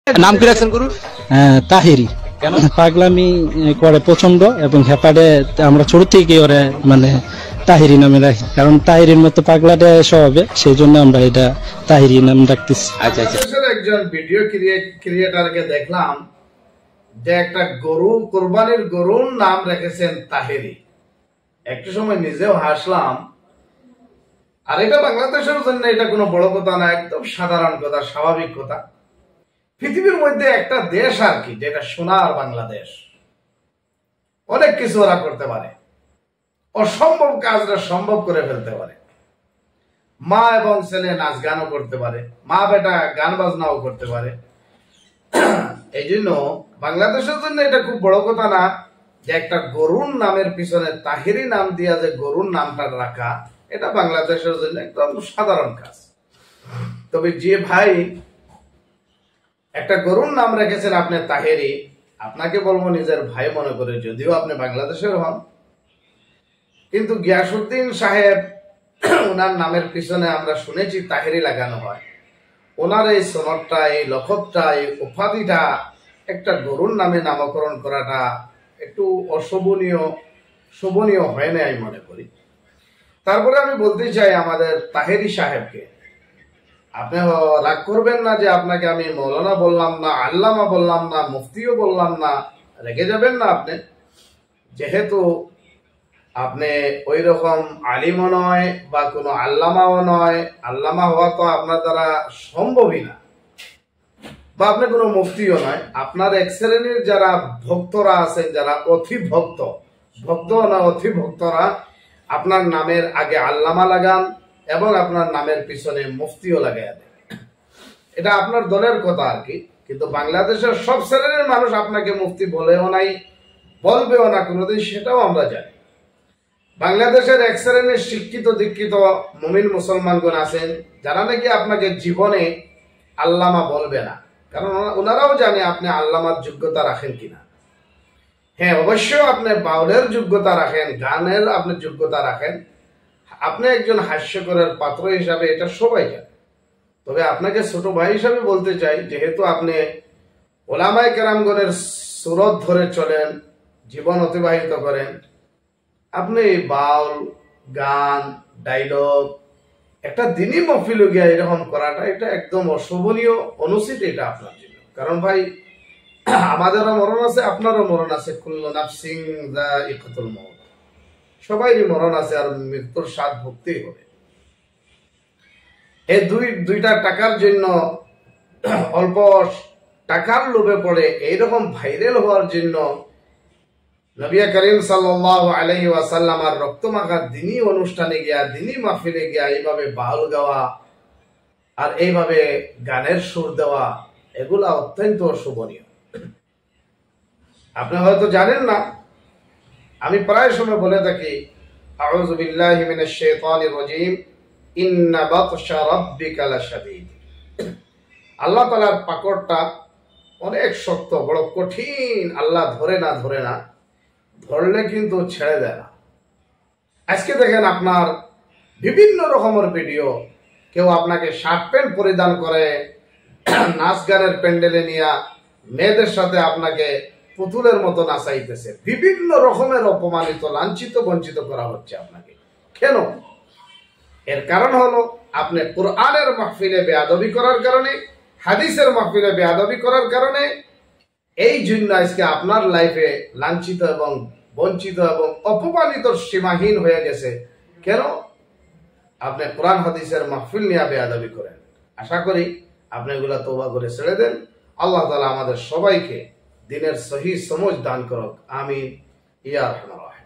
নাম কি রাখছেন গুরু? তাহিরি। কেন? পাগলামি করে প্রচন্ড এবং হেপাডে আমরা ছোট থেকে ওরে মানে তাহিরি নামে রাখি, কারণ তাহিরির মতো পাগলাটে স্বভাবে, সেই জন্য আমরা এটা তাহিরি নাম রাখতেছি। আচ্ছা আচ্ছা। একজন ভিডিও ক্রিয়েটরকে দেখলাম যে একটা গরু, কোরবানির গরুর নাম রেখেছেন তাহিরি। একটু সময় নিজেও হাসলাম। আর এটা বাংলাদেশের জন্য এটা কোনো বড় কথা না, একদম সাধারণ কথা, স্বাভাবিক কথা। পৃথিবীর মধ্যে একটা দেশ আর কি, যেটা সোনার বাংলাদেশ, অনেক কিছু ওরা করতে পারে, অসম্ভব কাজটা সম্ভব করে ফেলতে পারে। মা এবং ছেলে নাচ গানও করতে পারে, মা বেটা গান বাজনাও করতে পারে। এই জন্য বাংলাদেশের জন্য এটা খুব বড় কথা না যে একটা গরুর নামের পিছনে তাহিরি নাম দিয়া যে গরুর নামটা রাখা, এটা বাংলাদেশের জন্য একদম সাধারণ কাজ। তবে যে ভাই একটা গরুর নাম রেখেছেন আপনি তাহিরি, আপনাকে বলবো নিজের ভাই মনে করে, যদিও আপনি বাংলাদেশের হন, কিন্তু গিয়াসউদ্দিন সাহেব ওনার নামের পিছনে আমরা শুনেছি তাহিরি লাগানো হয়। ওনার এই সনদটা, এই লখতটা, এই উপাধিটা একটা গরুর নামে নামকরণ করাটা একটু শোভনীয় হয় না আমি মনে করি। তারপরে আমি বলতে চাই আমাদের তাহিরি সাহেবকে, আপনি রাগ করবেন না যে আপনাকে আমি মৌলানা বললাম না, আল্লামা বললাম না, মুফতিও বললাম না, রেগে যাবেন না আপনি। যেহেতু আপনি ওই রকম আলিমও নয় বা কোনো আল্লামাও নয়, আল্লামা হওয়া তো আপনার দ্বারা সম্ভবই না, বা আপনি কোনো মুফতিও নয়। আপনার এক শ্রেণীর যারা ভক্তরা আছেন, যারা অধিভক্ত, ভক্ত না অধিভক্তরা, আপনার নামের আগে আল্লামা লাগান এবং আপনার নামের পিছনে মুফতিও লাগাই দেন। এটা আপনার দলের কথা আর কি, কিন্তু বাংলাদেশের সব শ্রেণীর মানুষ আপনাকে মুফতি বলেও নাই, বলবেও না কোনোদিন, সেটাও আমরা জানি। বাংলাদেশের এক শ্রেণীর শিক্ষিত দীক্ষিত মুমিন মুসলমানগণ আছেন যারা নাকি আপনাকে জীবনে আল্লামা বলবে না, কারণ ওনারাও জানে আপনি আল্লামার যোগ্যতা রাখেন কিনা। হ্যাঁ, অবশ্যই আপনি বাউলের যোগ্যতা রাখেন, গানের আপনি যোগ্যতা রাখেন, আপনি একজন হাস্যকরের পাত্র হিসাবে, এটা সবাই জানে। তবে আপনাকে ছোট ভাই হিসাবে বলতে চাই, যেহেতু আপনি ওলামায়ে কেরামগণের সুরত ধরে চলেন, জীবন অতিবাহিত করেন, আপনি বাউল গান, ডায়লগ, একটা দিনই মহফিলে গিয়া এরকম করাটা এটা একদম অশোভনীয়, অনুচিত এটা আপনার জন্য। কারণ ভাই, আমাদেরও মরণ আছে, আপনারও মরণ আছে, কুল্লু নাফসিন যায়িকাতুল মউত, সবাইরই মরণ আছে, আর মৃত্যুর স্বাদ ভুগতেই হবে। এই দুইটা টাকার জন্য, অল্প টাকার লোভে পড়ে এইরকম ভাইরাল হওয়ার জন্য নবী করিম সাল্লাল্লাহু আলাইহি ওয়াসাল্লাম আর রক্তমাখা দিনী অনুষ্ঠানে গিয়া, দিনী মাহফিলে গিয়া এইভাবে বাউল গাওয়া আর এইভাবে গানের সুর দেওয়া, এগুলা অত্যন্ত অশোভনীয়। আপনি হয়তো জানেন না, আমি প্রায় সময় বলে থাকি, আউযু বিল্লাহি মিনাশ শাইতানির রাজীম, ইন্না বাতশা রাব্বিকা লাশাদীদ। আল্লাহ তাআলার পাকড়টা অনেক শক্ত, বড় কঠিন। আল্লাহ ধরে না ধরলে কিন্তু ছেড়ে দেয় না। আজকে দেখেন আপনার বিভিন্ন রকমের ভিডিও, কেউ আপনাকে শার্ট প্যান্ট পরিধান করে নাচ গানের প্যান্ডেলে নিয়ে মেয়েদের সাথে আপনাকে পুতুলের মতো নাচাইতেছে, বিভিন্ন রকমের অপমানিত, লাঞ্ছিত, বঞ্চিত করা হচ্ছে আপনাকে। কেন? এর কারণ হলো আপনি কোরআনের মাহফিলে বেয়াদবি করার কারণে, হাদিসের মাহফিলে বেয়াদবি করার কারণে, এই জন্য আজকে আপনার লাইফে লাঞ্ছিত এবং বঞ্চিত এবং অপমানিত সীমাহীন হয়ে গেছে। কেন? আপনি কোরআন হাদিসের মাহফিল নিয়ে বেয়াদবি করেন। আশা করি আপনি এগুলা তওবা করে ছেড়ে দেন। আল্লাহ তাআলা আমাদের সবাইকে দিনের সহি সমঝ দান করুক। আমিন ইয়া রাহমান রাহিম।